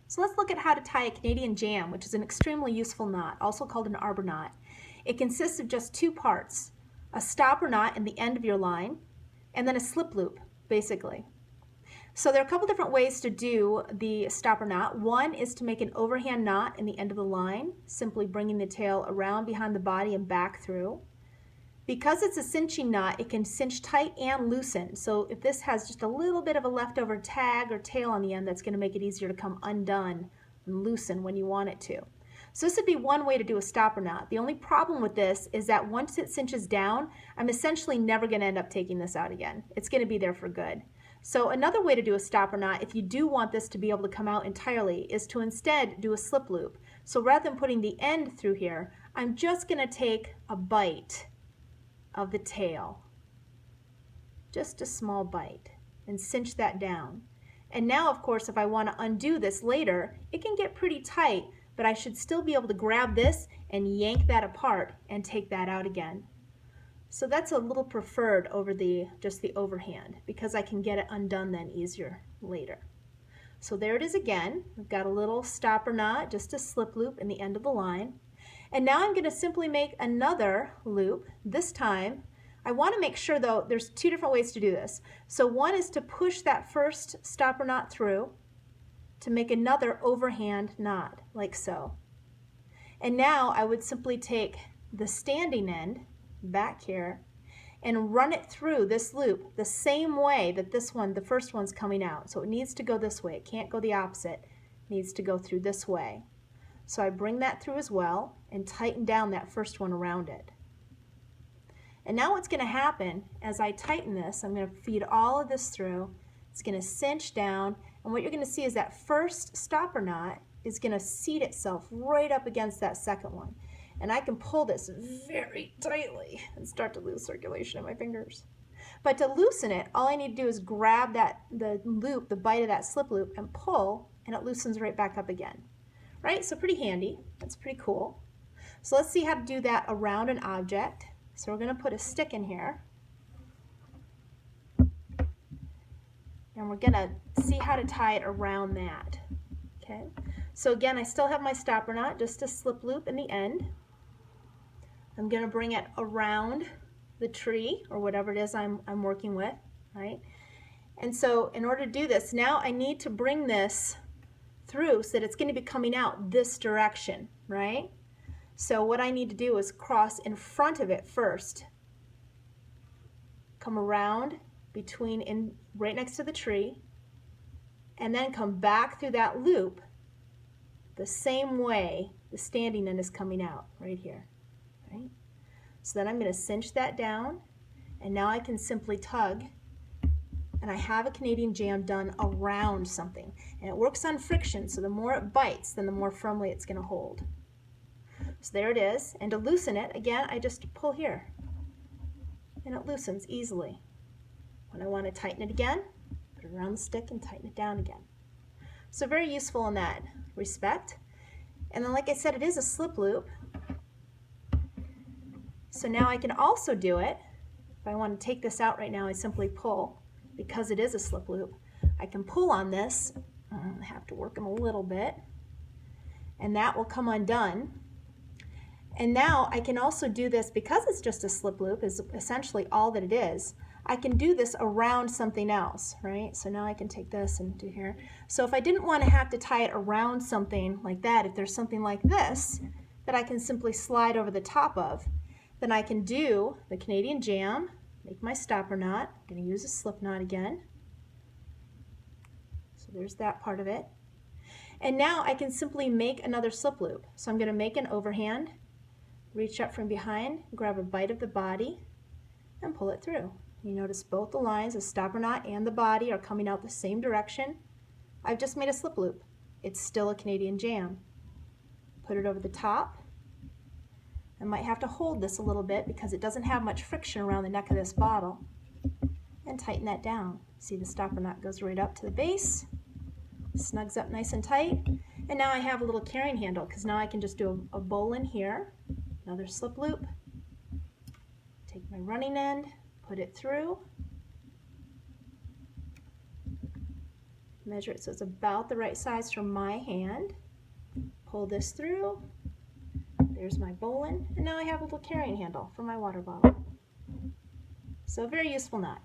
So let's look at how to tie a Canadian jam, which is an extremely useful knot, also called an arbor knot. It consists of just two parts, a stopper knot in the end of your line, and then a slip loop, basically. So there are a couple different ways to do the stopper knot. One is to make an overhand knot in the end of the line, simply bringing the tail around behind the body and back through. Because it's a cinching knot, it can cinch tight and loosen. So if this has just a little bit of a leftover tag or tail on the end, that's going to make it easier to come undone and loosen when you want it to. So this would be one way to do a stopper knot. The only problem with this is that once it cinches down, I'm essentially never going to end up taking this out again. It's going to be there for good. So another way to do a stopper knot, if you do want this to be able to come out entirely, is to instead do a slip loop. So rather than putting the end through here, I'm just going to take a bite of the tail, just a small bite, and cinch that down. And now, of course, if I want to undo this later, it can get pretty tight, but I should still be able to grab this and yank that apart and take that out again. So that's a little preferred over just the overhand, because I can get it undone then easier later. So there it is again. We've got a little stopper knot, just a slip loop in the end of the line. And now I'm going to simply make another loop. This time, I want to make sure though, there's two different ways to do this. So one is to push that first stopper knot through to make another overhand knot, like so. And now I would simply take the standing end back here and run it through this loop the same way that this one, the first one's coming out. So it needs to go this way. It can't go the opposite. It needs to go through this way. So I bring that through as well and tighten down that first one around it. And now what's going to happen as I tighten this, I'm going to feed all of this through. It's going to cinch down, and what you're going to see is that first stopper knot is going to seat itself right up against that second one. And I can pull this very tightly and start to lose circulation in my fingers. But to loosen it, all I need to do is grab the loop, the bite of that slip loop, and pull, and it loosens right back up again. Right? So pretty handy. That's pretty cool. So let's see how to do that around an object. So we're going to put a stick in here. And we're going to see how to tie it around that. Okay? So again, I still have my stopper knot, just a slip loop in the end. I'm going to bring it around the tree or whatever it is I'm working with, right? And so in order to do this, now I need to bring this through so that it's going to be coming out this direction, right? So what I need to do is cross in front of it first, come around right next to the tree, and then come back through that loop the same way the standing end is coming out right here, right? So then I'm going to cinch that down, and now I can simply tug, and I have a Canadian jam done around something. And it works on friction, so the more it bites, then the more firmly it's going to hold. So there it is. And to loosen it, again, I just pull here. And it loosens easily. When I want to tighten it again, put it around the stick and tighten it down again. So very useful in that respect. And then, like I said, it is a slip loop. So now I can also do it. If I want to take this out right now, I simply pull. Because it is a slip loop, I can pull on this. I have to work them a little bit, and that will come undone. And now I can also do this, because it's just a slip loop, is essentially all that it is. I can do this around something else, right? So now I can take this and do here. So if I didn't want to have to tie it around something like that, if there's something like this that I can simply slide over the top of, then I can do the Canadian jam, make my stopper knot. I'm going to use a slip knot again. So there's that part of it. And now I can simply make another slip loop. So I'm going to make an overhand, reach up from behind, grab a bite of the body, and pull it through. You notice both the lines, the stopper knot and the body, are coming out the same direction. I've just made a slip loop. It's still a Canadian jam. Put it over the top. I might have to hold this a little bit because it doesn't have much friction around the neck of this bottle. And tighten that down. See, the stopper knot goes right up to the base, snugs up nice and tight, and now I have a little carrying handle, because now I can just do a bowline here, another slip loop, take my running end, put it through, Measure it so it's about the right size for my hand. Pull this through. There's my Bowline, and now I have a little carrying handle for my water bottle. So a very useful knot.